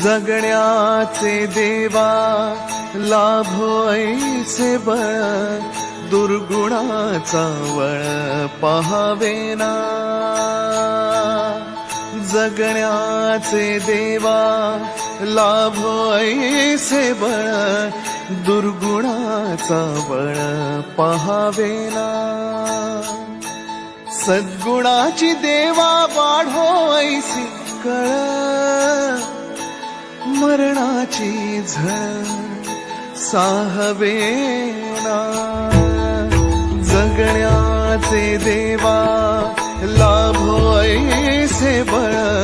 जगण्याचे देवा लाभो ऐसे बळ, दुर्गुणाचा वळ पहावेना. जगण्याचे देवा लाभो ऐसे बळ, दुर्गुणाचा बळ पहावेना. सद्गुणाची देवा वाढो ऐसी कळ, मरणाची झळ साहवेना. जगण्याचे देवा लाभो ऐसे बळ,